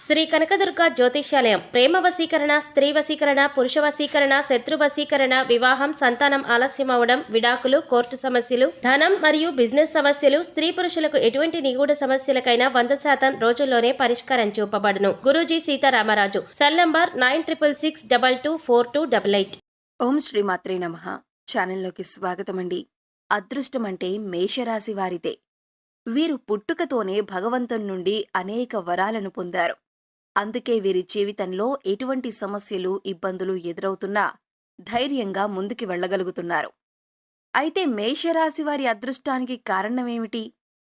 శ్రీ కనకదుర్గ జ్యోతిష్యాలయం ప్రేమ వశీకరణ, స్త్రీ వశీకరణ, పురుష వశీకరణ, శత్రు వశీకరణ, వివాహం, సంతానం ఆలస్యమవడం, విడాకులు, కోర్టు సమస్యలు, ధనం మరియు బిజినెస్ సమస్యలు, స్త్రీ పురుషులకు ఎటువంటి నిగూఢ సమస్యలకైనా 100% రోజుల్లోనే పరిష్కారం చూపబడును. గురూజీ సీతారామరాజు. Cell number 9666224288. ఓం శ్రీమాత్రే నమః. ఛానల్లోకి స్వాగతమండి. అదృష్టం అంటే మేషరాశి వారిదే. వీరు పుట్టుకతోనే భగవంతుని నుండి అనేక వరాలను పొందారు. అందుకే వీరి జీవితంలో ఎటువంటి సమస్యలు, ఇబ్బందులు ఎదురవుతున్నా ధైర్యంగా ముందుకు వెళ్ళగలుగుతున్నారు. అయితే మేషరాశి వారి అదృష్టానికి కారణమేమిటి?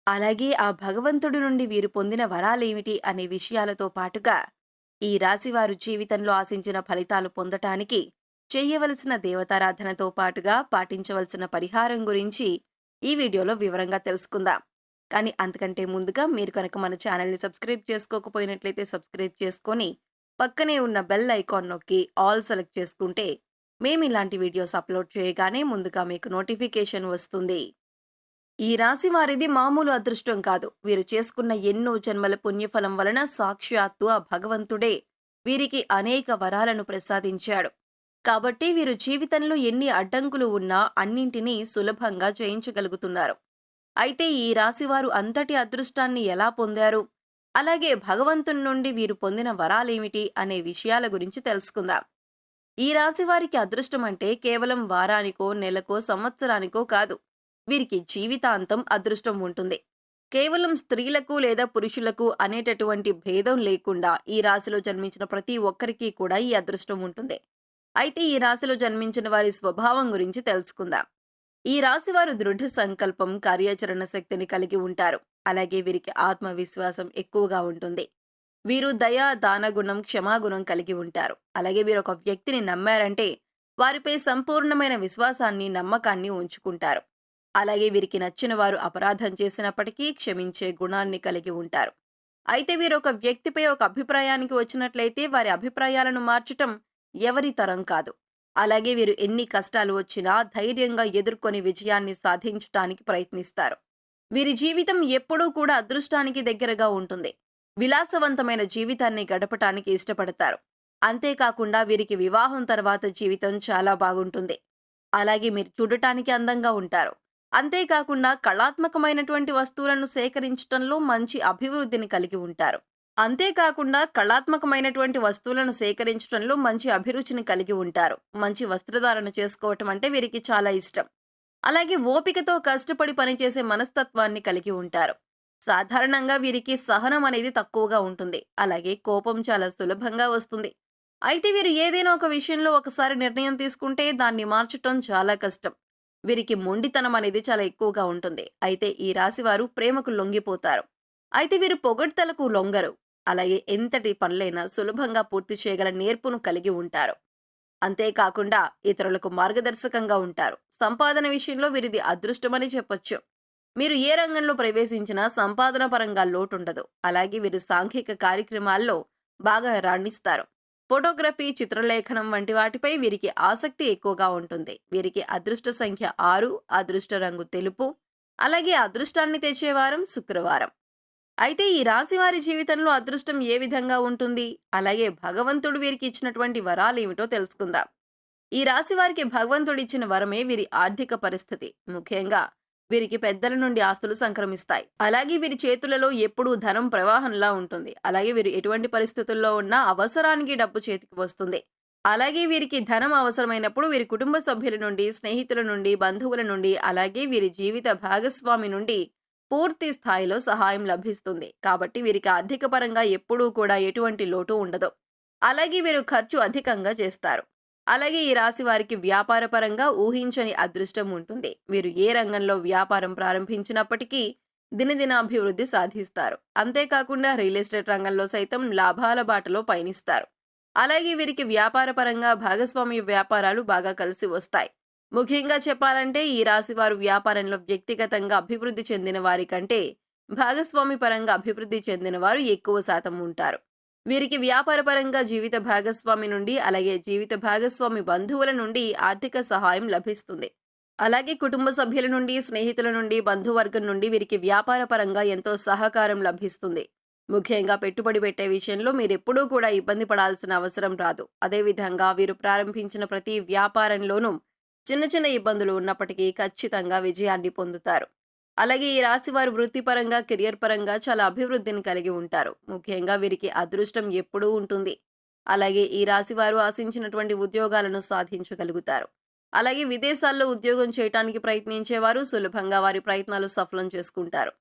అలాగే ఆ భగవంతుడి నుండి వీరు పొందిన వరాలేమిటి అనే విషయాలతో పాటుగా ఈ రాశివారు జీవితంలో ఆశించిన ఫలితాలు పొందటానికి చెయ్యవలసిన దేవతారాధనతో పాటుగా పాటించవలసిన పరిహారం గురించి ఈ వీడియోలో వివరంగా తెలుసుకుందాం. కానీ అంతకంటే ముందుగా మీరు కనుక మన ఛానల్ని సబ్స్క్రైబ్ చేసుకోకపోయినట్లయితే సబ్స్క్రైబ్ చేసుకొని పక్కనే ఉన్న బెల్ ఐకాన్ నొక్కి ఆల్ సెలెక్ట్ చేసుకుంటే మేము ఇలాంటి వీడియోస్ అప్లోడ్ చేయగానే ముందుగా మీకు నోటిఫికేషన్ వస్తుంది. ఈ రాశి వారిది మామూలు అదృష్టం కాదు. వీరు చేసుకున్న ఎన్నో జన్మల పుణ్యఫలం వలన సాక్షాత్తు ఆ భగవంతుడే వీరికి అనేక వరాలను ప్రసాదించాడు. కాబట్టి వీరు జీవితంలో ఎన్ని అడ్డంకులు ఉన్నా అన్నింటినీ సులభంగా జయించగలుగుతున్నారు. అయితే ఈ రాశివారు అంతటి అదృష్టాన్ని ఎలా పొందారు? అలాగే భగవంతుని నుండి వీరు పొందిన వరాలేమిటి అనే విషయాల గురించి తెలుసుకుందాం. ఈ రాశివారికి అదృష్టం అంటే కేవలం వారానికో, నెలకో, సంవత్సరానికో కాదు. వీరికి జీవితాంతం అదృష్టం ఉంటుంది. కేవలం స్త్రీలకు లేదా పురుషులకు అనేటటువంటి భేదం లేకుండా ఈ రాశిలో జన్మించిన ప్రతి ఒక్కరికి కూడా ఈ అదృష్టం ఉంటుంది. అయితే ఈ రాశిలో జన్మించిన వారి స్వభావం గురించి తెలుసుకుందాం. ఈ రాశివారు దృఢ సంకల్పం, కార్యాచరణ శక్తిని కలిగి ఉంటారు. అలాగే వీరికి ఆత్మవిశ్వాసం ఎక్కువగా ఉంటుంది. వీరు దయ, దానగుణం, క్షమాగుణం కలిగి ఉంటారు. అలాగే వీరు ఒక వ్యక్తిని నమ్మారంటే వారిపై సంపూర్ణమైన విశ్వాసాన్ని, నమ్మకాన్ని ఉంచుకుంటారు. అలాగే వీరికి నచ్చిన వారు అపరాధం చేసినప్పటికీ క్షమించే గుణాన్ని కలిగి ఉంటారు. అయితే వీరు ఒక వ్యక్తిపై ఒక అభిప్రాయానికి వచ్చినట్లయితే వారి అభిప్రాయాలను మార్చటం ఎవరి తరం కాదు. అలాగే వీరు ఎన్ని కష్టాలు వచ్చినా ధైర్యంగా ఎదుర్కొని విజయాన్ని సాధించటానికి ప్రయత్నిస్తారు. వీరి జీవితం ఎప్పుడూ కూడా అదృష్టానికి దగ్గరగా ఉంటుంది. విలాసవంతమైన జీవితాన్ని గడపటానికి ఇష్టపడతారు. అంతేకాకుండా వీరికి వివాహం తర్వాత జీవితం చాలా బాగుంటుంది. అలాగే మీరు చూడటానికి అందంగా ఉంటారు. అంతేకాకుండా కళాత్మకమైనటువంటి వస్తువులను సేకరించటంలో మంచి అభివృద్ధిని కలిగి ఉంటారు. మంచి అభిరుచిని కలిగి ఉంటారు. మంచి వస్త్రధారణ చేసుకోవటం అంటే వీరికి చాలా ఇష్టం. అలాగే ఓపికతో కష్టపడి పనిచేసే మనస్తత్వాన్ని కలిగి ఉంటారు. సాధారణంగా వీరికి సహనం అనేది తక్కువగా ఉంటుంది. అలాగే కోపం చాలా సులభంగా వస్తుంది. అయితే వీరు ఏదైనా ఒక విషయంలో ఒకసారి నిర్ణయం తీసుకుంటే దాన్ని మార్చటం చాలా కష్టం. వీరికి మొండితనం అనేది చాలా ఎక్కువగా ఉంటుంది. అయితే ఈ రాశివారు ప్రేమకు లొంగిపోతారు. అయితే వీరు పొగడ్తలకు లొంగరు. అలాగే ఎంతటి పనులైనా సులభంగా పూర్తి చేయగల నేర్పును కలిగి ఉంటారు. అంతేకాకుండా ఇతరులకు మార్గదర్శకంగా ఉంటారు. సంపాదన విషయంలో వీరిది అదృష్టమని చెప్పొచ్చు. మీరు ఏ రంగంలో ప్రవేశించినా సంపాదన పరంగా లోటుండదు. అలాగే వీరు సాంఘిక కార్యక్రమాల్లో బాగా రాణిస్తారు. ఫోటోగ్రఫీ, చిత్రలేఖనం వంటి వాటిపై వీరికి ఆసక్తి ఎక్కువగా ఉంటుంది. వీరికి అదృష్ట సంఖ్య 6, అదృష్ట రంగు తెలుపు, అలాగే అదృష్టాన్ని తెచ్చే వారం శుక్రవారం. అయితే ఈ రాశివారి జీవితంలో అదృష్టం ఏ విధంగా ఉంటుంది? అలాగే భగవంతుడు వీరికి ఇచ్చినటువంటి వరాలు ఏమిటో తెలుసుకుందాం. ఈ రాశివారికి భగవంతుడిచ్చిన వరమే వీరి ఆర్థిక పరిస్థితి. ముఖ్యంగా వీరికి పెద్దల నుండి ఆస్తులు సంక్రమిస్తాయి. అలాగే వీరి చేతులలో ఎప్పుడూ ధనం ప్రవాహంలా ఉంటుంది. అలాగే వీరు ఎటువంటి పరిస్థితుల్లో ఉన్నా అవసరానికి డబ్బు చేతికి వస్తుంది. అలాగే వీరికి ధనం అవసరమైనప్పుడు వీరి కుటుంబ సభ్యుల నుండి, స్నేహితుల నుండి, బంధువుల నుండి, అలాగే వీరి జీవిత భాగస్వామి నుండి పూర్తి స్థాయిలో సహాయం లభిస్తుంది. కాబట్టి వీరికి ఆర్థిక పరంగా ఎప్పుడూ కూడా ఎటువంటి లోటు ఉండదు. అలాగే వీరు ఖర్చు అధికంగా చేస్తారు. అలాగే ఈ రాశి వారికి వ్యాపార పరంగా ఊహించని అదృష్టం ఉంటుంది. వీరు ఏ రంగంలో వ్యాపారం ప్రారంభించినప్పటికీ దినదినాభివృద్ధి సాధిస్తారు. అంతేకాకుండా రియల్ ఎస్టేట్ రంగంలో సైతం లాభాల బాటలో పయనిస్తారు. అలాగే వీరికి వ్యాపార పరంగా భాగస్వామ్య వ్యాపారాలు బాగా కలిసి వస్తాయి. ముఖ్యంగా చెప్పాలంటే ఈ రాశి వారు వ్యాపారంలో వ్యక్తిగతంగా అభివృద్ధి చెందిన వారి కంటే భాగస్వామి పరంగా అభివృద్ధి చెందిన వారు ఎక్కువ శాతం ఉంటారు. వీరికి వ్యాపారపరంగా జీవిత భాగస్వామి నుండి, అలాగే జీవిత భాగస్వామి బంధువుల నుండి ఆర్థిక సహాయం లభిస్తుంది. అలాగే కుటుంబ సభ్యుల నుండి, స్నేహితుల నుండి, బంధువర్గం నుండి వీరికి వ్యాపార పరంగా ఎంతో సహకారం లభిస్తుంది. ముఖ్యంగా పెట్టుబడి పెట్టే విషయంలో మీరెప్పుడూ కూడా ఇబ్బంది పడాల్సిన అవసరం రాదు. అదేవిధంగా వీరు ప్రారంభించిన ప్రతి వ్యాపారంలోనూ చిన్న చిన్న ఇబ్బందులు ఉన్నప్పటికీ ఖచ్చితంగా విజయాన్ని పొందుతారు. అలాగే ఈ రాశి వారు వృత్తిపరంగా, కెరియర్ పరంగా చాలా అభివృద్ధిని కలిగి ఉంటారు. ముఖ్యంగా వీరికి అదృష్టం ఎప్పుడూ ఉంటుంది. అలాగే ఈ రాశి వారు ఆశించినటువంటి ఉద్యోగాలను సాధించగలుగుతారు. అలాగే విదేశాల్లో ఉద్యోగం చేయటానికి ప్రయత్నించేవారు సులభంగా వారి ప్రయత్నాలు సఫలం చేసుకుంటారు.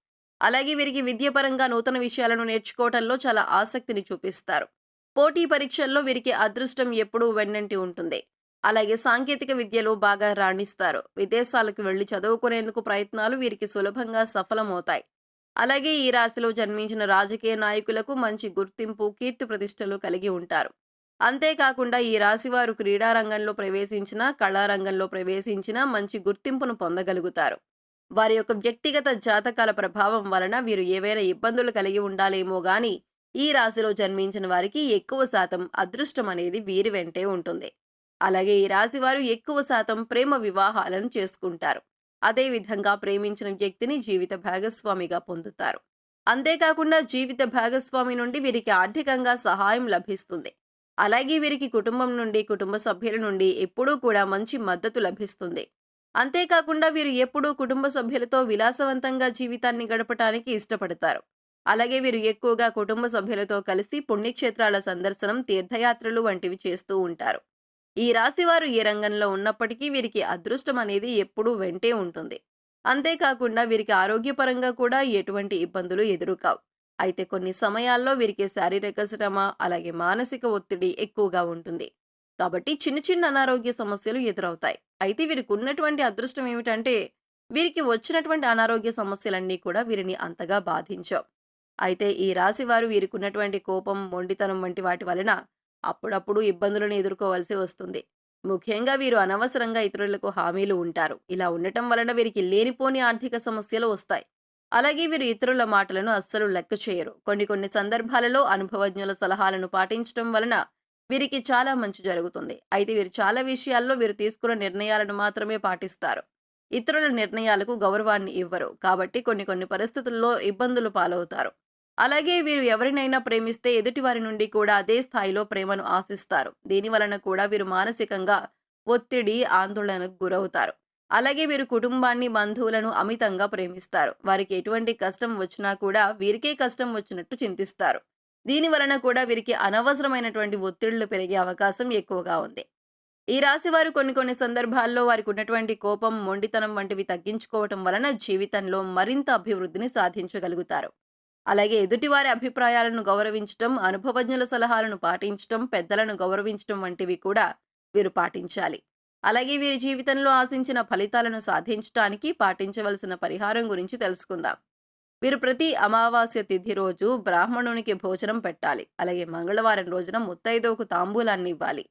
అలాగే వీరికి విద్యపరంగా నూతన విషయాలను నేర్చుకోవటంలో చాలా ఆసక్తిని చూపిస్తారు. పోటీ పరీక్షల్లో వీరికి అదృష్టం ఎప్పుడూ వెన్నంటి ఉంటుంది. అలాగే సాంకేతిక విద్యలో బాగా రాణిస్తారు. విదేశాలకు వెళ్లి చదువుకునేందుకు ప్రయత్నాలు వీరికి సులభంగా సఫలమవుతాయి. అలాగే ఈ రాశిలో జన్మించిన రాజకీయ నాయకులకు మంచి గుర్తింపు, కీర్తి ప్రతిష్టలు కలిగి ఉంటారు. అంతేకాకుండా ఈ రాశివారు క్రీడా రంగంలో ప్రవేశించినా, కళారంగంలో ప్రవేశించినా మంచి గుర్తింపును పొందగలుగుతారు. వారి యొక్క వ్యక్తిగత జాతకాల ప్రభావం వలన వీరు ఏవైనా ఇబ్బందులు కలిగి ఉండాలేమో గాని ఈ రాశిలో జన్మించిన వారికి ఎక్కువ శాతం అదృష్టం అనేది వీరి వెంటే ఉంటుంది. అలాగే ఈ రాశి వారు ఎక్కువ శాతం ప్రేమ వివాహాలను చేసుకుంటారు. అదేవిధంగా ప్రేమించిన వ్యక్తిని జీవిత భాగస్వామిగా పొందుతారు. అంతేకాకుండా జీవిత భాగస్వామి నుండి వీరికి ఆర్థికంగా సహాయం లభిస్తుంది. అలాగే వీరికి కుటుంబం నుండి, కుటుంబ సభ్యుల నుండి ఎప్పుడూ కూడా మంచి మద్దతు లభిస్తుంది. అంతేకాకుండా వీరు ఎప్పుడూ కుటుంబ సభ్యులతో విలాసవంతంగా జీవితాన్ని గడపటానికి ఇష్టపడతారు. అలాగే వీరు ఎక్కువగా కుటుంబ సభ్యులతో కలిసి పుణ్యక్షేత్రాల సందర్శనం, తీర్థయాత్రలు వంటివి చేస్తూ ఉంటారు. ఈ రాశివారు ఏ రంగంలో ఉన్నప్పటికీ వీరికి అదృష్టం అనేది ఎప్పుడూ వెంటే ఉంటుంది. అంతేకాకుండా వీరికి ఆరోగ్యపరంగా కూడా ఎటువంటి ఇబ్బందులు ఎదురుకావు. అయితే కొన్ని సమయాల్లో వీరికి శారీరక శ్రమ, అలాగే మానసిక ఒత్తిడి ఎక్కువగా ఉంటుంది. కాబట్టి చిన్న చిన్న అనారోగ్య సమస్యలు ఎదురవుతాయి. అయితే వీరికి ఉన్నటువంటి అదృష్టం ఏమిటంటే వీరికి వచ్చినటువంటి అనారోగ్య సమస్యలన్నీ కూడా వీరిని అంతగా బాధించవు. అయితే ఈ రాశి వారు వీరికి ఉన్నటువంటి కోపం, మొండితనం వంటి వాటి వలన అప్పుడప్పుడు ఇబ్బందులను ఎదుర్కోవాల్సి వస్తుంది. ముఖ్యంగా వీరు అనవసరంగా ఇతరులకు హామీలు ఉంటారు. ఇలా ఉండటం వలన వీరికి లేనిపోని ఆర్థిక సమస్యలు వస్తాయి. అలాగే వీరు ఇతరుల మాటలను అస్సలు లెక్క చేయరు. కొన్ని సందర్భాలలో అనుభవజ్ఞుల సలహాలను పాటించడం వలన వీరికి చాలా మంచి జరుగుతుంది. అయితే వీరు చాలా విషయాల్లో వీరు తీసుకున్న నిర్ణయాలను మాత్రమే పాటిస్తారు. ఇతరుల నిర్ణయాలకు గౌరవాన్ని ఇవ్వరు. కాబట్టి కొన్ని పరిస్థితుల్లో ఇబ్బందులు పాలవుతారు. అలాగే వీరు ఎవరినైనా ప్రేమిస్తే ఎదుటి వారి నుండి కూడా అదే స్థాయిలో ప్రేమను ఆశిస్తారు. దీని వలన కూడా వీరు మానసికంగా ఒత్తిడి, ఆందోళనకు గురవుతారు. అలాగే వీరు కుటుంబాన్ని, బంధువులను అమితంగా ప్రేమిస్తారు. వారికి ఎటువంటి కష్టం వచ్చినా కూడా వీరికే కష్టం వచ్చినట్టు చింతిస్తారు. దీని వలన కూడా వీరికి అనవసరమైనటువంటి ఒత్తిళ్లు పెరిగే అవకాశం ఎక్కువగా ఉంది. ఈ రాశి వారు కొన్ని సందర్భాల్లో వారికి ఉన్నటువంటి కోపం, మొండితనం వంటివి తగ్గించుకోవటం వలన జీవితంలో మరింత అభివృద్ధిని సాధించగలుగుతారు. అలాగే ఎదుటివారి అభిప్రాయాలను గౌరవించటం, అనుభవజ్ఞుల సలహాలను పాటించటం, పెద్దలను గౌరవించటం వంటివి కూడా వీరు పాటించాలి. అలాగే వీరి జీవితంలో ఆశించిన ఫలితాలను సాధించటానికి పాటించవలసిన పరిహారం గురించి తెలుసుకుందాం. వీరు ప్రతి అమావాస్య తిథి రోజు బ్రాహ్మణునికి భోజనం పెట్టాలి. అలాగే మంగళవారం రోజున ముత్తైదువుకు తాంబూలాన్ని ఇవ్వాలి.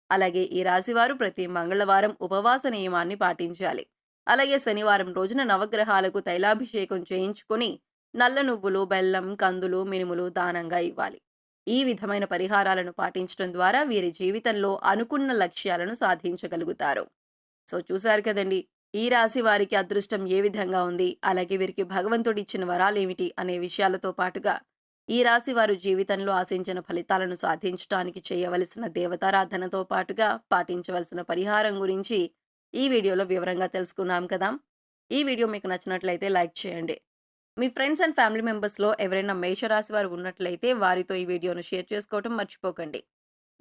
అలాగే ఈ రాశివారు ప్రతి మంగళవారం ఉపవాస నియమాన్ని పాటించాలి. అలాగే శనివారం రోజున నవగ్రహాలకు తైలాభిషేకం చేయించుకొని నల్ల నువ్వులు, బెల్లం, కందులు, మినుములు దానంగా ఇవ్వాలి. ఈ విధమైన పరిహారాలను పాటించడం ద్వారా వీరి జీవితంలో అనుకున్న లక్ష్యాలను సాధించగలుగుతారు. సో చూశారు కదండి, ఈ రాశి వారికి అదృష్టం ఏ విధంగా ఉంది, అలాగే వీరికి భగవంతుడు ఇచ్చిన వరాలేమిటి అనే విషయాలతో పాటుగా ఈ రాశి వారు జీవితంలో ఆశించిన ఫలితాలను సాధించడానికి చేయవలసిన దేవతారాధనతో పాటుగా పాటించవలసిన పరిహారం గురించి ఈ వీడియోలో వివరంగా తెలుసుకున్నాం కదా. ఈ వీడియో మీకు నచ్చినట్లయితే లైక్ చేయండి. మీ ఫ్రెండ్స్ అండ్ ఫ్యామిలీ మెంబర్స్లో ఎవరైనా మేషరాశి వారు ఉన్నట్లయితే వారితో ఈ వీడియోను షేర్ చేసుకోవటం మర్చిపోకండి.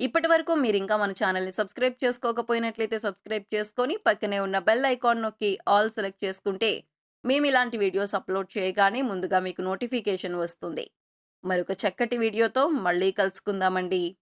ఇప్పటి వరకు మీరు ఇంకా మన ఛానల్ని సబ్స్క్రైబ్ చేసుకోకపోయినట్లయితే సబ్స్క్రైబ్ చేసుకొని పక్కనే ఉన్న బెల్ ఐకాన్ నొక్కి ఆల్ సెలెక్ట్ చేసుకుంటే మేము ఇలాంటి వీడియోస్ అప్లోడ్ చేయగానే ముందుగా మీకు నోటిఫికేషన్ వస్తుంది. మరొక చక్కటి వీడియోతో మళ్ళీ కలుసుకుందామండి.